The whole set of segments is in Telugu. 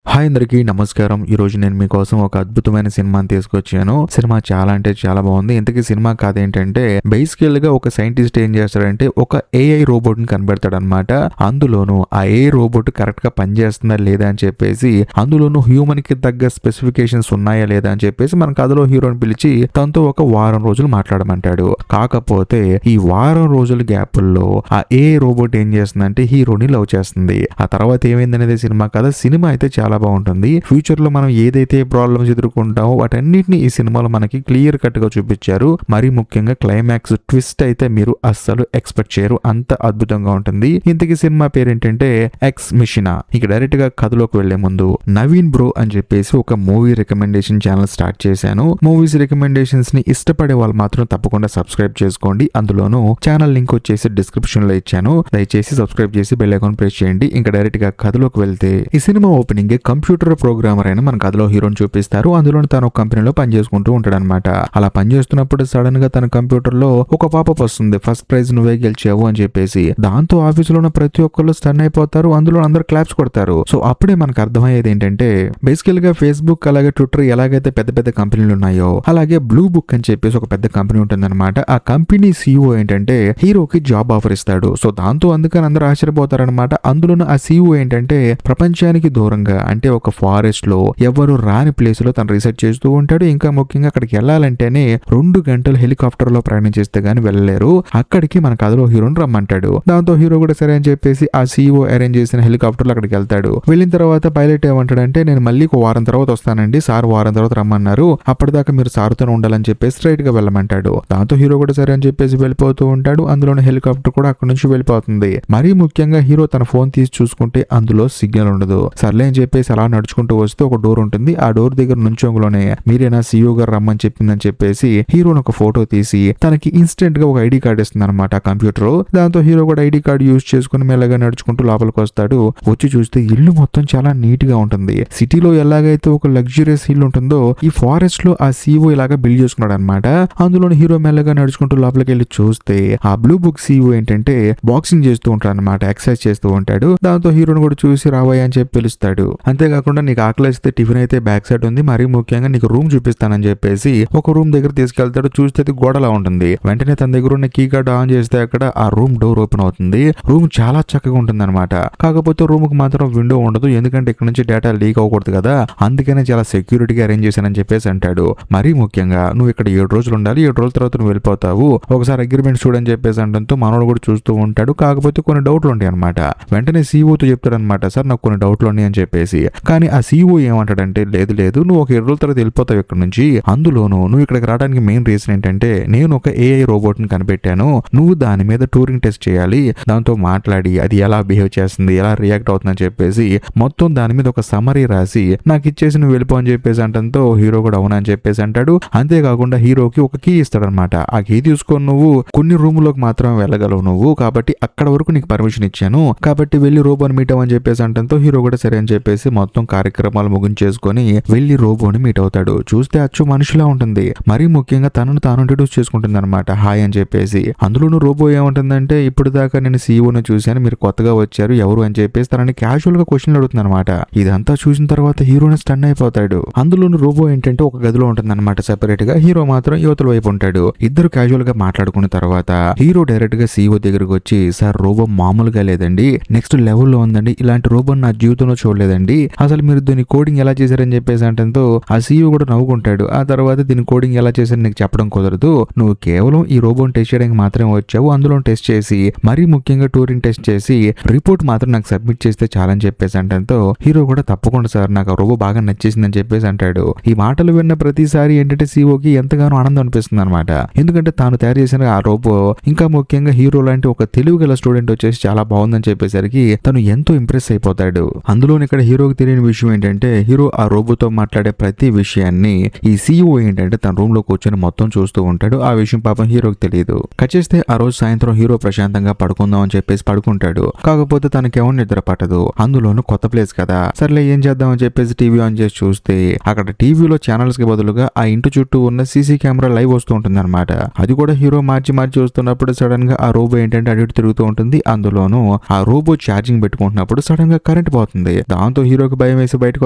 హాయ్ అందరికీ నమస్కారం. ఈరోజు నేను మీకోసం ఒక అద్భుతమైన సినిమాని తీసుకొచ్చాను. సినిమా చాలా అంటే చాలా బాగుంది. ఇంతకీ సినిమా కథ ఏంటంటే బేసికల్‌గా ఒక సైంటిస్ట్ ఏం చేస్తాడంటే ఒక ఏఐ రోబోట్‌ని కనిపెడతాడనమాట. అందులోనూ ఆ ఏఐ రోబోట్ కరెక్ట్‌గా పనిచేస్తుందా లేదా అని చెప్పేసి, అందులోనూ హ్యూమన్‌కి తగ్గ స్పెసిఫికేషన్స్ ఉన్నాయా లేదా అని చెప్పేసి మన కథలో హీరోని పిలిచి తనతో ఒక వారం రోజులు మాట్లాడమంటాడు. కాకపోతే ఈ వారం రోజుల గ్యాపుల్లో ఆ ఏఐ రోబోట్ ఏం చేస్తుందంటే హీరోని లవ్ చేస్తుంది. ఆ తర్వాత ఏమైందనేది సినిమా కథ. సినిమా అయితే చాలా బాగుంటుంది. ఫ్యూచర్ లో మనం ఏదైతే ప్రాబ్లమ్స్ ఎదుర్కొంటామో వాటన్నిటిని ఈ సినిమాలో మనకి క్లియర్ కట్ గా చూపించారు. మరీ ముఖ్యంగా క్లైమాక్స్ ట్విస్ట్ అయితే మీరు అస్సలు ఎక్స్పెక్ట్ చేయరు, అంత అద్భుతంగా ఉంటుంది. ఇంతకీ సినిమా పేరు ఏంటంటే ఎక్స్ మిషనా. ఇక డైరెక్ట్ గా కథలోకి వెళ్లే ముందు నవీన్ బ్రో అని చెప్పేసి ఒక మూవీ రికమెండేషన్ ఛానల్ స్టార్ట్ చేశాను. మూవీస్ రికమెండేషన్స్ ని ఇష్టపడే వాళ్ళు మాత్రం తప్పకుండా సబ్స్క్రైబ్ చేసుకోండి. అందులోనూ ఛానల్ లింక్ వచ్చేసి డిస్క్రిప్షన్ లో ఇచ్చాను. దయచేసి సబ్స్క్రైబ్ చేసి బెల్ ఐకాన్ ప్రెస్ చేయండి. ఇంకా డైరెక్ట్ గా కథలోకి వెళ్తే ఈ సినిమా ఓపెనింగ్ కంప్యూటర్ ప్రోగ్రామర్ అయిన మన కథలో హీరోని చూపిస్తారు. అందులో తను ఒక కంపెనీలో పనిచేసుకుంటూ ఉంటాడనమాట. అలా పనిచేస్తున్నప్పుడు సడన్ గా తన కంప్యూటర్ లో ఒక పాపప్ వస్తుంది, ఫస్ట్ ప్రైజ్ నువ్వే గెలిచావు అని చెప్పేసి. దాంతో ఆఫీసులో ఉన్న ప్రతి ఒక్కళ్ళు స్టన్ అయిపోతారు. అందులో అందరు క్లాప్స్ కొడతారు. సో అప్పుడే మనకు అర్థమయ్యేది ఏంటంటే బేసికల్ గా ఫేస్బుక్ అలాగే ట్విట్టర్ ఎలాగైతే పెద్ద పెద్ద కంపెనీలు ఉన్నాయో అలాగే బ్లూ బుక్ అని చెప్పేసి ఒక పెద్ద కంపెనీ ఉంటుందన్నమాట. ఆ కంపెనీ CEO ఏంటంటే హీరోకి జాబ్ ఆఫర్ ఇస్తాడు. సో దాంతో అందుకని అందరూ ఆశ్చర్యపోతారనమాట. అందులోనూ ఆ CEO ఏంటంటే ప్రపంచానికి దూరంగా అంటే ఒక ఫారెస్ట్ లో ఎవరు రాని ప్లేస్ లో తను రీసెర్చ్ చేస్తూ ఉంటాడు. ఇంకా ముఖ్యంగా అక్కడికి వెళ్ళాలంటేనే 2 గంటలు హెలికాప్టర్ లో ప్రయాణం చేస్తే గానీ వెళ్ళలేరు. అక్కడికి మన కథలో హీరోని రమ్మంటాడు. దాంతో హీరో కూడా సరే అని చెప్పేసి ఆ CEO అరేంజ్ చేసిన హెలికాప్టర్ లో అక్కడికి వెళ్తాడు. వెళ్ళిన తర్వాత పైలట్ ఏమంటాడంటే నేను మళ్ళీ ఒక వారం తర్వాత వస్తానండి, సార్ వారం తర్వాత రమ్మన్నారు, అప్పటిదాకా మీరు సార్తో ఉండాలని చెప్పేసి స్ట్రైట్ గా వెళ్ళమంటాడు. దాంతో హీరో కూడా సరే అని చెప్పేసి వెళ్ళిపోతూ ఉంటాడు. అందులోనే హెలికాప్టర్ కూడా అక్కడ నుంచి వెళ్ళిపోతుంది. మరీ ముఖ్యంగా హీరో తన ఫోన్ తీసి చూసుకుంటే అందులో సిగ్నల్ ఉండదు. సర్లే అని చెప్పేసి అలా నడుచుకుంటూ వస్తే ఒక డోర్ ఉంటుంది. ఆ డోర్ దగ్గర నుంచోంలోనే మీరేనా CEO గారు రమ్మని చెప్పిందని చెప్పేసి హీరోని ఒక ఫోటో తీసి తనకి ఇన్స్టెంట్ గా ఒక ఐడి కార్డ్ ఇస్తుంది అనమాట ఆ కంప్యూటర్. దాంతో హీరో కూడా ఐడి కార్డ్ యూజ్ చేసుకుని మెల్లగా నడుచుకుంటూ లోపలికి వస్తాడు. వచ్చి చూస్తే ఇల్లు మొత్తం చాలా నీట్ గా ఉంటుంది. సిటీలో ఎలాగైతే ఒక లగ్జరియస్ ఇల్లు ఉంటుందో ఈ ఫారెస్ట్ లో ఆ CEO ఇలాగా బిల్డ్ చేసుకున్నాడు అనమాట. అందులో హీరో మెల్లగా నడుచుకుంటూ లోపలికి వెళ్ళి చూస్తే ఆ బ్లూ బుక్ CEO ఏంటంటే బాక్సింగ్ చేస్తూ ఉంటాడు అనమాట, ఎక్సర్సైజ్ చేస్తూ ఉంటాడు. దాంతో హీరోని కూడా చూసి రావయ్య అని చెప్పి పిలుస్తాడు. అంతేకాకుండా నీకు ఆకలిస్తే టిఫిన్ అయితే బ్యాక్ సైడ్ ఉంది, మరీ ముఖ్యంగా నీకు రూమ్ చూపిస్తానని చెప్పేసి ఒక రూమ్ దగ్గర తీసుకెళ్తాడు. చూస్తే అది గోడలా ఉంటుంది. వెంటనే తన దగ్గర ఉన్న కీ కార్డ్ ఆన్ చేస్తే అక్కడ ఆ రూమ్ డోర్ ఓపెన్ అవుతుంది. రూమ్ చాలా చక్కగా ఉంటుంది అనమాట. కాకపోతే రూమ్ కి మాత్రం విండో ఉండదు, ఎందుకంటే ఇక్కడ నుంచి డేటా లీక్ అవ్వకూడదు కదా, అందుకనే చాలా సెక్యూరిటీగా అరేంజ్ చేశానని చెప్పేసి అంటాడు. మరీ ముఖ్యంగా నువ్వు ఇక్కడ 7 రోజులు ఉండాలి, 7 రోజుల తర్వాత నువ్వు వెళ్ళిపోతావు, ఒకసారి అగ్రిమెంట్ చూడని చెప్పేసి అంటంతో మనోడు కూడా చూస్తూ ఉంటాడు. కాకపోతే కొన్ని డౌట్లు ఉంటాయి అనమాట. వెంటనే CEOతో చెప్తాడు అనమాట, సార్ నాకు కొన్ని డౌట్లు ఉన్నాయి అని చెప్పేసి. కానీ ఆ CEO ఏమంటాడంటే లేదు లేదు, నువ్వు ఒక 7 రోజుల తర్వాత వెళ్ళిపోతావు ఇక్కడ నుంచి. అందులోనూ నువ్వు ఇక్కడికి రావడానికి మెయిన్ రీజన్ ఏంటంటే నేను ఒక AI రోబోట్ ని కనిపెట్టాను, నువ్వు దాని మీద టూరింగ్ టెస్ట్ చేయాలి, దాంతో మాట్లాడి అది ఎలా బిహేవ్ చేస్తుంది, ఎలా రియాక్ట్ అవుతుందని చెప్పేసి మొత్తం దాని మీద ఒక సమరీ రాసి నాకు ఇచ్చేసి నువ్వు వెళ్ళిపో అని చెప్పేసి అంటంతో హీరో కూడా అవునా అని చెప్పేసి అంటాడు. అంతేకాకుండా హీరోకి ఒక కీ ఇస్తాడనమాట. ఆ కీ తీసుకొని నువ్వు కొన్ని రూమ్ లోకి మాత్రమే వెళ్ళగలవు నువ్వు, కాబట్టి అక్కడ వరకు నీకు పర్మిషన్ ఇచ్చాను, కాబట్టి వెళ్ళి రోబోని మీట్ అవ్వని చెప్పేసి అంటంతో హీరో కూడా సరే అని చెప్పేసి మొత్తం కార్యక్రమాలు ముగించేసుకొని వెళ్ళి రోబోని మీట్ అవుతాడు. చూస్తే అచ్చు మనిషిలా ఉంటుంది. మరీ ముఖ్యంగా తనను తాను ఇంట్రడ్యూస్ చేసుకుంటుంది అనమాట, హాయ్ అని చెప్పేసి. అందులోనూ రోబో ఏముంటుందంటే ఇప్పుడు దాకా నేను CEOని చూశాను, మీరు కొత్తగా వచ్చారు ఎవరు అని చెప్పేసి తనని క్యాజువల్ గా క్వశ్చన్ అడుగుతుంది అనమాట. ఇదంతా చూసిన తర్వాత హీరోని స్టన్ అయిపోతాడు. అందులోనూ రోబో ఏంటంటే ఒక గదిలో ఉంటుంది అనమాట సెపరేట్ గా, హీరో మాత్రం యువతల వైపు ఉంటాడు. ఇద్దరు క్యాజువల్ గా మాట్లాడుకున్న తర్వాత హీరో డైరెక్ట్ గా CEO దగ్గరకు వచ్చి, సార్ రోబో మామూలుగా లేదండి, నెక్స్ట్ లెవెల్లో ఉందండి, ఇలాంటి రోబో నా జీవితంలో చూడలేదండి, అసలు మీరు దీని కోడింగ్ ఎలా చేశారని చెప్పేసి అంటంతో ఆ CEO కూడా నవ్వుకుంటాడు. ఆ తర్వాత దీని కోడింగ్ ఎలా చేశారని నీకు చెప్పడం కుదరదు, నువ్వు కేవలం ఈ రోబోని టెస్ట్ చేయడానికి మాత్రమే వచ్చావు, అందులో టెస్ట్ చేసి మరీ ముఖ్యంగా టూరింగ్ టెస్ట్ చేసి రిపోర్ట్ మాత్రం నాకు సబ్మిట్ చేస్తే చాలని చెప్పేసి అంటంతో హీరో కూడా తప్పకుండా సార్ నాకు ఆ రోబో బాగా నచ్చేసిందని చెప్పేసి అంటాడు. ఈ మాటలు విన్న ప్రతిసారి ఏంటంటే CEOకి ఎంతగానో ఆనందం అనిపిస్తుంది అనమాట. ఎందుకంటే తాను తయారు చేసిన ఆ రోబో ఇంకా ముఖ్యంగా హీరో లాంటి ఒక తెలివిగల స్టూడెంట్ వచ్చేసి చాలా బాగుందని చెప్పేసరికి తను ఎంతో ఇంప్రెస్ అయిపోతాడు. అందులో ఇక్కడ హీరోకి తెలియని విషయం ఏంటంటే హీరో ఆ రోబోతో మాట్లాడే ప్రతి విషయాన్ని ఈ CEO ఏంటంటే తన రూమ్ లో కూర్చొని మొత్తం చూస్తూ ఉంటాడు. ఆ విషయం పాపం హీరోకి తెలియదు. కట్ చేస్తే ఆ రోజు సాయంత్రం హీరో ప్రశాంతంగా పడుకుందాం అని చెప్పేసి పడుకుంటాడు. కాకపోతే తనకేమో నిద్ర పట్టదు. అందులోనూ కొత్త ప్లేస్ కదా, సర్లే ఏం చేద్దాం అని చెప్పేసి టీవీ ఆన్ చేసి చూస్తే అక్కడ టీవీలో ఛానల్స్ కి బదులుగా ఆ ఇంటి చుట్టూ ఉన్న CC కెమెరా లైవ్ వస్తూ ఉంటుంది అనమాట. అది కూడా హీరో మార్చి చూస్తున్నప్పుడు సడన్ గా ఆ రోబో ఏంటంటే అటు తిరుగుతూ ఉంటుంది. అందులోనూ ఆ రోబో ఛార్జింగ్ పెట్టుకుంటున్నప్పుడు సడన్ గా కరెంట్ పోతుంది. దాంతో హీరోకి భయం వేసి బయటకు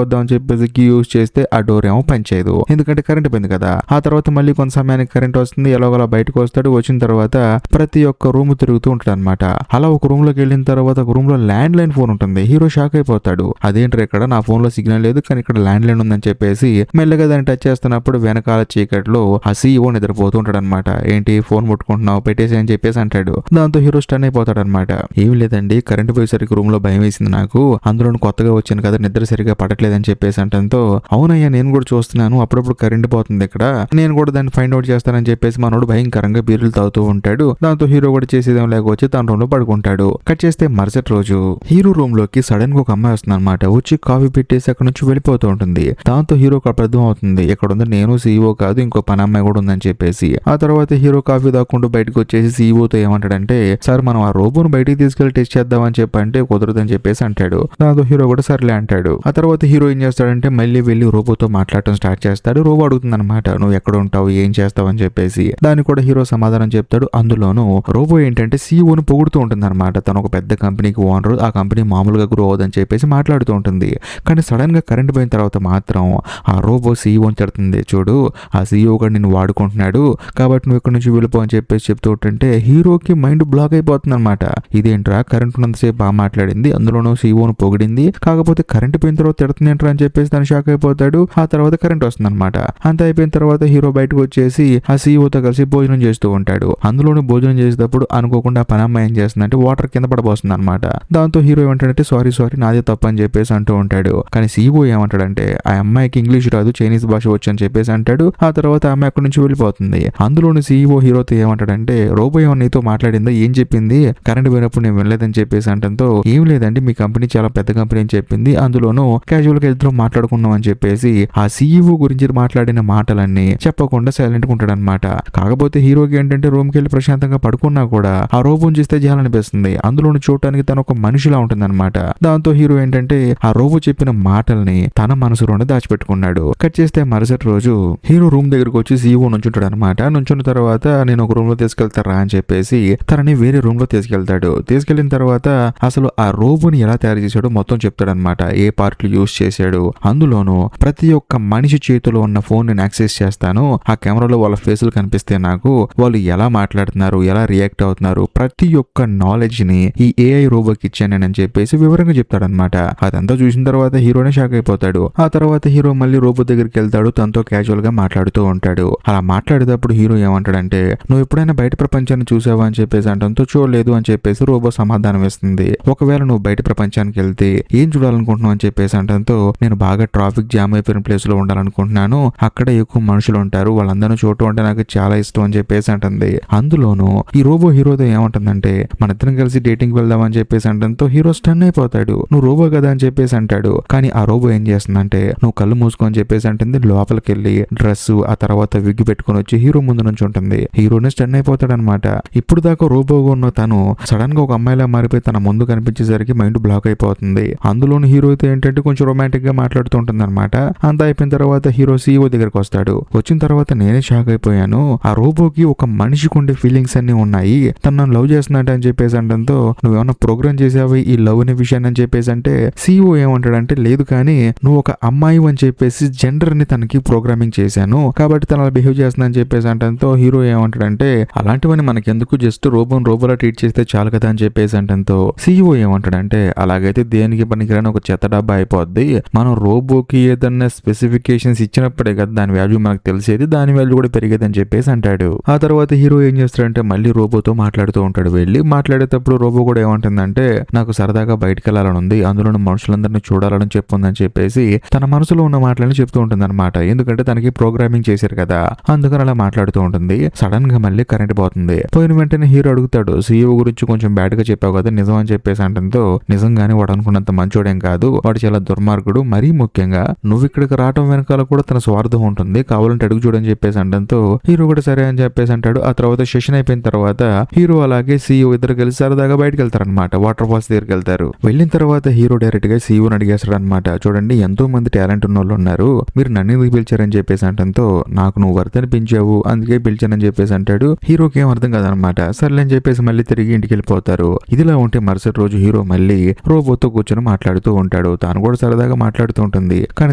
వద్దామని చెప్పేసి కీ యూజ్ చేస్తే ఆ డోర్ ఏమో పనిచేయదు, ఎందుకంటే కరెంట్ పోయింది కదా. ఆ తర్వాత మళ్ళీ కొంత సమయానికి కరెంట్ వస్తుంది, ఎలాగోలా బయటకు వస్తాడు. వచ్చిన తర్వాత ప్రతి ఒక్క రూమ్ తిరుగుతూ ఉంటాడు అనమాట. అలా ఒక రూమ్ లోకి వెళ్ళిన తర్వాత ఒక రూమ్ లో ల్యాండ్ లైన్ ఫోన్ ఉంటుంది. హీరో షాక్ అయిపోతాడు. అదేంటి ఇక్కడ నా ఫోన్ లో సిగ్నల్ లేదు కానీ ఇక్కడ ల్యాండ్ లైన్ ఉందని చెప్పేసి మెల్లగా దాన్ని టచ్ చేస్తున్నప్పుడు వెనకాల చీకట్లో ఆ సీఈఓ నిద్రపోతూ ఉంటాడు అనమాట. ఏంటి ఫోన్ ముట్టుకుంటున్నావు, పెట్టేసి అని చెప్పేసి అంటాడు. దాంతో హీరో స్టన్ అయిపోతాడు అనమాట. ఏం లేదండి, కరెంట్ పోయేసరికి రూమ్ లో భయం వేసింది నాకు, అందులో కొత్తగా వచ్చాను కదా, నిద్ర సరిగా పడట్లేదని చెప్పేసి అంటంతో అవునయ్యా నేను కూడా చూస్తున్నాను, అప్పుడప్పుడు కరెంట్ పోతుంది ఇక్కడ, నేను కూడా దాన్ని ఫైండ్ అవుట్ చేస్తానని చెప్పేసి మనోడు భయంకరంగా బీర్లు తాగుతూ ఉంటాడు. దాంతో హీరో కూడా చేసేదేం లేక వచ్చి తన రూమ్ లో పడుకుంటాడు. కట్ చేస్తే మరుసటి రోజు హీరో రూమ్ లోకి సడన్ గా ఒక అమ్మాయి వస్తుంది అనమాట. వచ్చి కాఫీ పెట్టేసి అక్కడ నుంచి వెళ్ళిపోతూ ఉంటుంది. దాంతో హీరోకి అర్థం అవుతుంది ఇక్కడ ఉంది నేను సీఈఓ కాదు, ఇంకో పని అమ్మాయి కూడా ఉందని చెప్పేసి. ఆ తర్వాత హీరో కాఫీ దాక్కుంటూ బయటకు వచ్చేసి సీఈఓతో ఏమంటాడంటే సార్ మనం ఆ రోబోను బయటికి తీసుకెళ్లి టెస్ట్ చేద్దామని చెప్పంటే కుదరదని చెప్పేసి అంటాడు. దాంతో హీరో కూడా సర్లే అంటాడు. ఆ తర్వాత హీరో ఏం చేస్తాడంటే మళ్ళీ వెళ్ళి రోబోతో మాట్లాడటం స్టార్ట్ చేస్తాడు. రోబో అడుగుతుంది అనమాట నువ్వు ఎక్కడ ఉంటావు, ఏం చేస్తావు అని చెప్పేసి. దానికి కూడా హీరో సమాధానం చెప్తాడు. అందులోనూ రోబో ఏంటంటే సీఈఓని పొగుడుతూ ఉంటుంది అనమాట. తను ఒక పెద్ద కంపెనీకి ఓనర్, ఆ కంపెనీ మామూలుగా గ్రో అవుదని చెప్పేసి మాట్లాడుతూ ఉంటుంది. కానీ సడన్ గా కరెంట్ పోయిన తర్వాత మాత్రం ఆ రోబో సీఈఓని తిడుతుంది. చూడు ఆ సీఈఓ కూడా నిన్ను వాడుకుంటున్నాడు కాబట్టి నువ్వు ఇక్కడ నుంచి వెళ్ళిపో అని చెప్పేసి చెప్తూ ఉంటుంటే హీరోకి మైండ్ బ్లాక్ అయిపోతుంది అనమాట. ఇదేంట్రా కరెంట్ ఉన్నంతసేపు బాగా మాట్లాడింది, అందులోనూ సీఈఓను పొగిడింది, కాకపోతే కరెంట్ పోయిన తర్వాత తిడుతుంది ఏంట్రా అని చెప్పేసి తను షాక్ అయిపోతాడు. ఆ తర్వాత కరెంట్ వస్తుంది అనమాట. అంత అయిపోయిన తర్వాత హీరో బయటకు వచ్చేసి ఆ సీఈఓతో కలిసి భోజనం చేస్తూ ఉంటాడు. అందులోనూ భోజనం చేసేటప్పుడు అనుకోకుండా పని అమ్మాయి ఏం చేస్తుందంటే వాటర్ కింద పడబోస్తుంది అనమాట. దాంతో హీరో ఏమంటాడంటే సారీ నాదే తప్పు అని చెప్పేసి అంటూ ఉంటాడు. కానీ సీఈఓ ఏమంటాడంటే ఆ అమ్మాయికి ఇంగ్లీష్ రాదు, చైనీస్ భాష వచ్చు అని చెప్పేసి అంటాడు. ఆ తర్వాత ఆమె అక్కడి నుంచి వెళ్ళిపోతుంది. అందులోని సీఈఓ హీరోతో ఏమంటాడంటే రోబో ఏమో నీతో మాట్లాడిందా, ఏం చెప్పింది, కరెంట్ పోయినప్పుడు నేను వెళ్ళలేదని చెప్పేసి అంటంతో ఏం లేదండి మీ కంపెనీ చాలా పెద్ద కంపెనీ అని చెప్పింది, అందులోనూ క్యాజువల్ గా ఇద్దరు మాట్లాడుకున్నాం అని చెప్పేసి ఆ సీఈఓ గురించి మాట్లాడిన మాటలన్నీ చెప్పకుండా సైలెంట్ గా ఉంటాడు అనమాట. కాకపోతే హీరోకి ఏంటంటే రూమ్ కి వెళ్ళి ప్రశాంతంగా పడుకున్నా కూడా ఆ రోబోని చూస్తే చేయాలనిపిస్తుంది. అందులోని చూడటానికి తను ఒక మనిషిలా ఉంటుంది అనమాట. దాంతో హీరో ఏంటంటే ఆ రోబో చెప్పిన మాటల్ని తన మనసులోనే దాచిపెట్టుకున్నాడు. కట్ చేస్తే మరుసటి రోజు హీరో రూమ్ దగ్గరకు వచ్చి సీఈఓ నుంచుంటాడు అనమాట. నుంచున్న తర్వాత నేను ఒక రూమ్ లో తీసుకెళ్తారా అని చెప్పేసి తనని వేరే రూమ్ లో తీసుకెళ్తాడు. తీసుకెళ్లిన తర్వాత అసలు ఆ రోబోని ఎలా తయారు చేశాడో మొత్తం చెప్తాడనమాట. ఏ పార్ట్లు యూజ్ చేశాడు, అందులోనూ ప్రతి ఒక్క మనిషి చేతిలో ఉన్న ఫోన్ నేను యాక్సెస్ చేస్తాను, ఆ కెమెరాలో వాళ్ళ ఫేసులు కనిపిస్తే నాకు వాళ్ళు ఎలా మాట్లాడుతున్నారు, ఎలా రియాక్ట్ అవుతున్నారు, ప్రతి ఒక్క నాలెడ్జ్ ని ఈ ఏఐ రోబోకి ఇచ్చానని చెప్పేసి వివరంగా చెప్తాడనమాట. అదంతా చూసిన తర్వాత హీరోనే షాక్ అయిపోతాడు. ఆ తర్వాత హీరో మళ్ళీ రోబో దగ్గరికి వెళ్తాడు, తనతో క్యాజువల్ గా మాట్లాడుతూ ఉంటాడు. అలా మాట్లాడేటప్పుడు హీరో ఏమంటాడంటే నువ్వు ఎప్పుడైనా బయట ప్రపంచాన్ని చూసావా అని చెప్పేసి అంటంతో చూడలేదు అని చెప్పేసి రోబో సమాధానం ఇస్తుంది. ఒకవేళ నువ్వు బయట ప్రపంచానికి వెళ్తే ఏం చూడాలనుకుంటున్నావు అని చెప్పేసి అంటంతో నేను బాగా ట్రాఫిక్ జామ్ అయిపోయిన ప్లేస్ లో ఉండాలనుకుంటున్నాను, అక్కడ ఎక్కువ మనుషులు ఉంటారు, వాళ్ళందరూ చూడటం అంటే నాకు చాలా ఇష్టం అని చెప్పేసి అంటుంది. అందులోనూ ఈ రోబో హీరోతో ఏమంటుందంటే మన ఇద్దరం కలిసి డేటింగ్ వెళ్దాం అని చెప్పేసి అంటంతో హీరో స్టన్ అయిపోతాడు. నువ్వు రోబో కదా అని చెప్పేసి అంటాడు. కానీ ఆ రోబో ఏం చేస్తుందంటే నువ్వు కళ్ళు మూసుకొని చెప్పేసి అంటుంది. లోపలికి వెళ్ళి డ్రెస్ ఆ తర్వాత విగ్గు పెట్టుకుని వచ్చి హీరో ముందు నుంచి ఉంటుంది. హీరోనే స్టన్ అయిపోతాడు అనమాట. ఇప్పుడు దాకా రోబోగా ఉన్న తను సడన్ గా ఒక అమ్మాయిలా మారిపోయి తన ముందు కనిపించేసరికి మైండ్ బ్లాక్ అయిపోతుంది. అందులోని హీరోతో ఏంటంటే కొంచెం రొమాంటిక్ గా మాట్లాడుతూ ఉంటుంది అనమాట. అంతా అయిపోయిన తర్వాత హీరో సీఈఓ దగ్గరకు వస్తాడు. వచ్చిన తర్వాత నేనే షాక్ అయిపోయాను, ఆ రోబోకి ఒక మనిషికి ఉండే ఫీలింగ్స్ అన్ని ఉన్నాయి, తను నన్ను లవ్ చేస్తున్నట్టు అని చెప్పేసి అంటంతో నువ్వేమన్నా ప్రోగ్రామ్ చేసావు ఈ లవ్ అనే విషయాన్ని అని చెప్పేసి అంటే సీఈఓ ఏమంటాడంటే లేదు కానీ నువ్వు ఒక అమ్మాయి అని చెప్పేసి జెండర్ ని తనకి ప్రోగ్రామింగ్ చేశాను కాబట్టి తన బిహేవ్ చేస్తున్నా అని చెప్పేసి అంటంతో హీరో ఏమంటాడంటే అలాంటివన్నీ మనకెందుకు, జస్ట్ రోబోలా ట్రీట్ చేస్తే చాలు కదా అని చెప్పేసి అంటంతో సీఈఓ ఏమంటాడంటే అలాగైతే దేనికి పనికిరాని ఒక చెత్త డబ్బా అయిపోద్ది, మనం రోబోకి ఏదన్నా స్పెసిఫికేషన్స్ ఇచ్చినప్పుడే కదా దాని వాల్యూ మనకు తెలిసేది, దాని వాల్యూ కూడా పెరిగేది అని చెప్పేసి అంటాడు. ఆ తర్వాత హీరో ఏం చేస్తాడంటే మళ్ళీ రోబోతో మాట్లాడుతూ ఉంటాడు. వెళ్ళి మాట్లాడేటప్పుడు రోబో కూడా ఏమంటుందంటే నాకు సరదాగా బయటకు వెళ్ళాలని ఉంది, అందులో మనుషులందరినీ చూడాలని చెప్పుందని చెప్పేసి తన మనసులో ఉన్న మాటలని చెప్తూ ఉంటుంది అనమాట. ఎందుకంటే తనకి ప్రోగ్రామింగ్ చేశారు కదా అందుకని అలా మాట్లాడుతూ ఉంటుంది. సడన్ గా మళ్ళీ కరెంట్ పోతుంది. పోయిన వెంటనే హీరో అడుగుతాడు సీఈఓ గురించి కొంచెం బ్యాడ్ గా చెప్పావు కదా నిజం అని చెప్పేసి అంటంతో నిజంగానే వాడు అనుకున్నంత మంచోడేం కాదు, వాడు చాలా దుర్మార్గుడు, మరీ ముఖ్యంగా నువ్వు ఇక్కడికి రావటం వెనకాల కూడా తన స్వార్థం ఉంటుంది, కావాలంటే అడుగు చూడని చెప్పేసి అంటంతో హీరో కూడా సరే అని చెప్పేసి అంటాడు. ఆ తర్వాత సెషన్ అయిపోయిన తర్వాత హీరో అలాగే సీఈఓ ఇద్దరు కలిసి సరదాగా బయటకు వెళ్తారనమాట. వాటర్ ఫాల్స్ దగ్గరికి వెళ్తారు. వెళ్ళిన తర్వాత హీరో డైరెక్ట్ గా సీఈఓని అడిగేస్తాడు అనమాట. చూడండి ఎంతో మంది టాలెంట్ ఉన్న వాళ్ళు ఉన్నారు, మీరు నన్ను ఎందుకు పిలిచారని చెప్పేసి అంటంతో నాకు నువ్వు వర్త్ అనిపించావు అందుకే పిలిచానని చెప్పేసి అంటాడు. హీరోకి ఏం అర్థం కాదనమాట. సర్లే అని చెప్పేసి మళ్ళీ తిరిగి ఇంటికి వెళ్ళిపోతారు. ఇదిలా ఉంటే మరుసటి రోజు హీరో మళ్ళీ రోబోతో కూర్చొని మాట్లాడుతూ ఉంటాడు. ఉంటాడు. తాను కూడా సరదాగా మాట్లాడుతూ ఉంటుంది. కానీ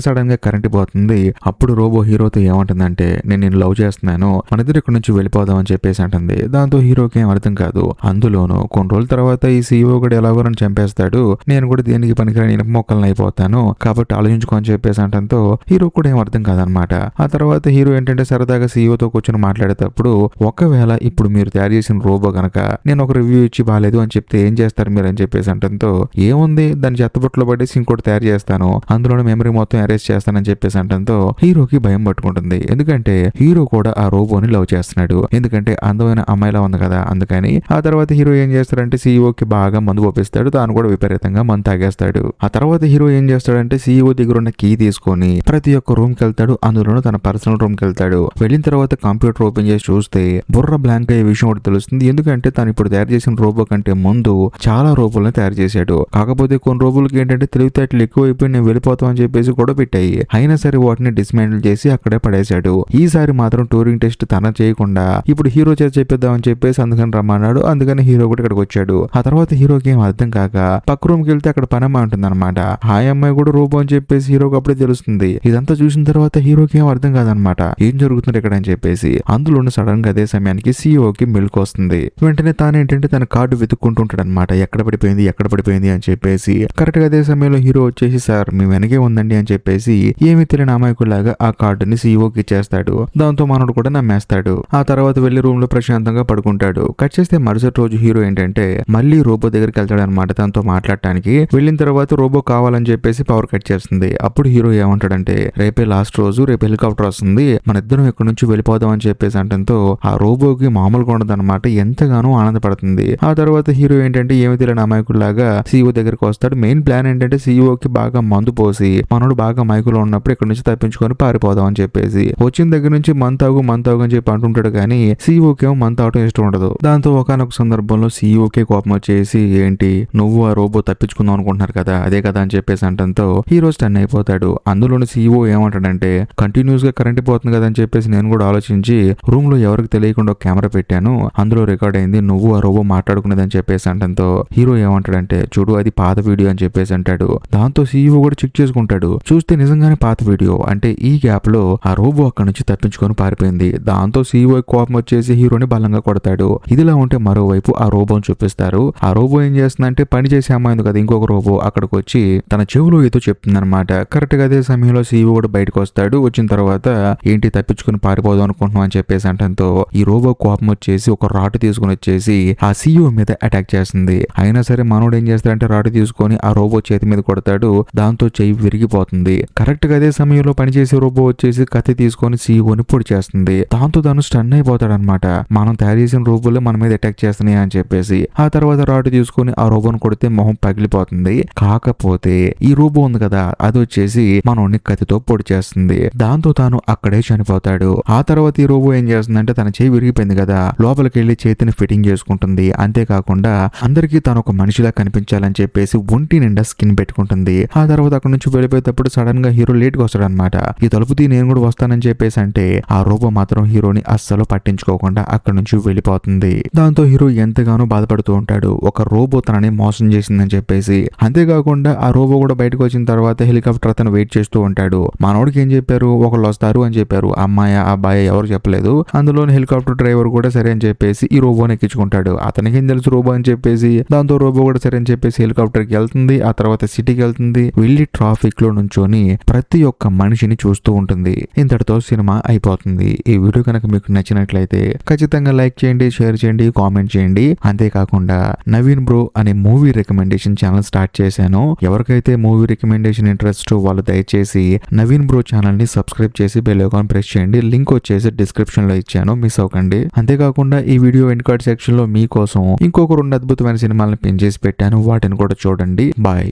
సడన్ గా కరెంట్ పోతుంది. అప్పుడు రోబో హీరోతో ఏమంటుందంటే నేను నిన్ను లవ్ చేస్తున్నాను, మన ఇద్దరు ఇక్కడ నుంచి వెళ్ళిపోదాం అని చెప్పేసి అంటుంది. దాంతో హీరోకి ఏం అర్థం కాదు. అందులోనూ కొన్ని రోజుల తర్వాత ఈ సీఈఓ కూడా ఎలాగో నన్ను చంపేస్తాడు, నేను కూడా దేనికి పనికిరాని ఇనుప మొక్కలను అయిపోతాను, కాబట్టి ఆలోచించుకొని చెప్పేసి అంటంతో హీరో కూడా ఏం అర్థం కాదనమాట. ఆ తర్వాత హీరో ఏంటంటే సరదాగా సీఈఓతో కూర్చొని మాట్లాడేటప్పుడు ఒకవేళ ఇప్పుడు మీరు తయారు చేసిన రోబో గనక నేను ఒక రివ్యూ ఇచ్చి బాలేదు అని చెప్తే ఏం చేస్తారు మీరు అని చెప్పేసి అంటంతో ఏముంది దాన్ని చెత్తబుట్టలో పడేసి ఇంకోటి తయారు చేస్తాను, అందులోనే మెమరీ మొత్తం అరేంజ్ చేస్తానని చెప్పేసి అంటంతో హీరోకి భయం పట్టుకుంటుంది. ఎందుకంటే హీరో కూడా ఆ రోబోని లవ్ చేస్తున్నాడు. ఎందుకంటే అందమైన అమ్మాయిలా ఉంది కదా అందుకని. ఆ తర్వాత హీరో ఏం చేస్తాడంటే సీఈఓకి బాగా మందు పంపిస్తాడు. తాను కూడా విపరీతంగా మందు తాగేస్తాడు. ఆ తర్వాత హీరో ఏం చేస్తాడంటే సీఈఓ దగ్గర ఉన్న కీ తీసుకొని ప్రతి ఒక్క రూమ్ కి వెళ్తాడు. అందులోనూ తన పర్సనల్ రూమ్ కి వెళ్తాడు. వెళ్ళిన తర్వాత కంప్యూటర్ ఓపెన్ చేసి చూస్తే బుర్ర బ్లాంక్ అయ్యే విషయం ఒకటి తెలుస్తుంది. ఎందుకంటే తను ఇప్పుడు తయారు చేసిన రోబో కంటే ముందు చాలా రోబోలను తయారు చేశాడు. కాకపోతే కొన్ని రోబోలకి ఏంటంటే తెలివితేటలు ఎక్కువైపోయి నేను వెళ్ళిపోతామని చెప్పేసి కూడా పెట్టాయి. అయినా సరే వాటిని డిస్మాండిల్ చేసి అక్కడే పడేశాడు. ఈసారి మాత్రం టూరింగ్ టెస్ట్ తన చేయకుండా ఇప్పుడు హీరో చేత చెప్పేద్దామని చెప్పేసి అందుకని రమ్మన్నాడు. అందుకని హీరో కూడా ఇక్కడికి వచ్చాడు. ఆ తర్వాత హీరోకి ఏం అర్థం కాక పక్క రూమ్ కి వెళ్తే అక్కడ పనమ్మ ఉంటుంది అనమాట. ఆ అమ్మాయి కూడా రోబో అని చెప్పేసి హీరోకి అప్పుడే తెలుస్తుంది. ఇదంతా చూసిన తర్వాత హీరోకి ఏం అర్థం కాదనమాట ఏం జరుగుతుంది ఇక్కడ అని చెప్పేసి. అందులోనే సడన్ గా అదే సమయానికి సీఈఓకి మెలకు వస్తుంది. వెంటనే తానేంటంటే తన కార్డు వెతుక్కుంటుంటాడు అనమాట. ఎక్కడ పడిపోయింది అని చెప్పేసి. కరెక్ట్ గా అదే సమయంలో హీరో వచ్చేసి సార్ మీ వెనకే ఉందండి అని చెప్పేసి ఏమీ తెలియని అమాయకులాగా ఆ కార్డుని సీఈఓకి ఇచ్చేస్తాడు. దాంతో మనోడు కూడా నమ్మేస్తాడు. ఆ తర్వాత వెళ్లి రూమ్ లో ప్రశాంతంగా పడుకుంటాడు. కట్ చేస్తే మరుసటి రోజు హీరో ఏంటంటే మళ్ళీ రోబో దగ్గరికి వెళ్తాడు అనమాట తనతో మాట్లాడటానికి. వెళ్ళిన తర్వాత రోబో కావాలని చెప్పేసి పవర్ కట్ చేస్తుంది. అప్పుడు హీరో ఏమంటాడంటే రేపే లాస్ట్ రోజు, రేపు హెలికాప్టర్ వస్తుంది, మన ఇద్దరం ఇక్కడ నుంచి వెళ్ళిపోదాం అని చెప్పేసి అంటంతో ఆ రోబోకి మామూలుగా ఉండదు అనమాట. ఎంతగానో ఆనందపడుతుంది. ఆ తర్వాత హీరో ఏంటంటే ఏమి తెలియని అమాయకుల్లాగా సీఈఓ దగ్గరికి వస్తాడు. మెయిన్ ప్లాన్ ఏంటంటే సీఈఓకి బాగా మందు పోసి మనోడు బాగా మైకులో ఉన్నప్పుడు ఇక్కడ నుంచి తప్పించుకొని పారిపోదాం అని చెప్పేసి. వచ్చిన దగ్గర నుంచి మంతాగు అని చెప్పి అంటుంటాడు. కానీ సీఈఓకి ఏమో మంత అవటం ఇష్టం ఉండదు. దాంతో ఒకనొక సందర్భంలో సీఈఓకి కోపం వచ్చేసి ఏంటి నువ్వు ఆ రోబో తప్పించుకుందాం అనుకుంటున్నారు కదా అదే కదా అని చెప్పేసి అంటంతో హీరో స్టన్ అయిపోతాడు. అందులోని సీఈఓ ఏమంటాడంటే కంటిన్యూస్ గా కరెంట్ పోతుంది కదా అని చెప్పేసి నేను కూడా ఆలోచించి రూమ్ లో ఎవరికి తెలియకుండా కెమెరా పెట్టాను, అందులో రికార్డ్ అయింది నువ్వు ఆ రోబో మాట్లాడుకునేదని చెప్పేసి అంటంతో హీరో ఏమంటాడంటే చూడు అది పాత వీడియో అని చెప్పేసి అంటాడు. దాంతో సీఈఓ కూడా చెక్ చేసుకుంటాడు. చూస్తే నిజంగానే పాత వీడియో. అంటే ఈ గ్యాప్ లో ఆ రోబో అక్కడ నుంచి తప్పించుకొని పారిపోయింది. దాంతో సీఈఓ కోపం వచ్చేసి హీరోని బలంగా కొడతాడు. ఇదిలా ఉంటే మరోవైపు ఆ రోబోని చూపిస్తారు. ఆ రోబో ఏం చేస్తుందంటే పని చేసే అమ్మాయి కదా ఇంకొక రోబో అక్కడికి వచ్చి తన చెవులో ఏదో చెప్తుంది అనమాట. కరెక్ట్ గా అదే సమయంలో సీఈఓ కూడా బయటకు వస్తాడు. వచ్చిన తర్వాత ఏంటి తప్పించుకుని పారిపోదాం అనుకుంటున్నాం అని చెప్పేసి అంటంతో ఈ రోబో కోపం వచ్చేసి ఒక రాటు తీసుకుని వచ్చేసి ఆ సీఈఓ మీద అటాక్ చేస్తుంది. అయినా సరే మనోడు ఏం చేస్తాడంటే రాటు తీసుకొని ఆ రోబో చేతి మీద కొడతాడు. దాంతో చెయ్యి విరిగిపోతుంది. కరెక్ట్ గా అదే సమయంలో పనిచేసే రోబో వచ్చేసి కత్తి తీసుకొని సీఈఓని పొడి చేస్తుంది. దాంతో తను స్టన్ అయిపోతాడు అనమాట. మనం తయారు చేసిన రోబోలు మన మీద అటాక్ చేస్తున్నాయి అని చెప్పేసి. ఆ తర్వాత రాటు తీసుకొని ఆ రోబోని కొడితే మొహం పగిలిపోతుంది. కాకపోతే ఈ రోబో ఉంది కదా అది వచ్చేసి మనోడిని కత్తితో పొడి చేస్తుంది. దాంతో తాను అక్కడే చనిపోతాడు. ఆ తర్వాత ఈ రోబో ఏం చేస్తుందంటే తన చేయి విరిగిపోయింది కదా లోపలికి వెళ్లి చేతిని ఫిట్టింగ్ చేసుకుంటుంది. అంతేకాకుండా అందరికీ తను ఒక మనిషిలా కనిపించాలని చెప్పేసి ఒంటి నిండా స్కిన్ పెట్టుకుంటుంది. ఆ తర్వాత అక్కడ నుంచి వెళ్ళిపోయేటప్పుడు సడన్ గా హీరో లేట్ గా వస్తాడు అనమాట. ఈ తలుపు తీ నేను కూడా వస్తానని చెప్పేసి అంటే ఆ రోబో మాత్రం హీరోని అస్సలు పట్టించుకోకుండా అక్కడ నుంచి వెళ్ళిపోతుంది. దాంతో హీరో ఎంతగానో బాధపడుతూ ఉంటాడు. ఒక రోబో తనని మోసం చేసిందని చెప్పేసి. అంతేకాకుండా ఆ రోబో కూడా బయటకు వచ్చిన తర్వాత హెలికాప్టర్ అతను వెయిట్ చేస్తూ ఉంటాడు. మనోడికి ఏం చెప్పారు ఒకళ్ళు వస్తారు అని చెప్పారు. అమ్మాయి అబ్బాయి ఎవరు చెప్పలేదు. అందులోని హెలికాప్టర్ డ్రైవర్ కూడా సరే అని చెప్పేసి ఈ రోబోని ఎక్కించుకుంటాడు. అతనికి ఏం తెలుసు రోబో అని చెప్పేసి. దాంతో రోబో కూడా సరే అని చెప్పేసి హెలికాప్టర్ కి వెళ్తుంది. ఆ తర్వాత సిటీకి వెళ్తుంది. వెళ్ళి ట్రాఫిక్ లో నుంచొని ప్రతి ఒక్క మనిషిని చూస్తూ ఉంటుంది. ఇంతటితో సినిమా అయిపోతుంది. ఈ వీడియో కనుక మీకు నచ్చినట్లయితే ఖచ్చితంగా లైక్ చేయండి, షేర్ చేయండి, కామెంట్ చేయండి. అంతేకాకుండా నవీన్ బ్రో అనే మూవీ రికమెండేషన్ ఛానల్ స్టార్ట్ చేశాను. ఎవరికైతే మూవీ రికమెండేషన్ ఇంట్రెస్ట్ వాళ్ళు దయచేసి నవీన్ బ్రో ఛానల్ ని సబ్స్క్రైబ్ చేసి బెల్ ఐకాన్ ప్రెస్ చేయండి. లింక్ వచ్చేసి డిస్క్రిప్షన్ లో ఇచ్చాను, మిస్ అవ్వకండి. అంతేకాకుండా ఈ వీడియో ఎండ్ కార్డ్ సెక్షన్ లో మీకోసం ఇంకొక 2 అద్భుతమైన సినిమాలను పిన్ చేసి పెట్టాను. వాటిని కూడా చూడండి. బాయ్.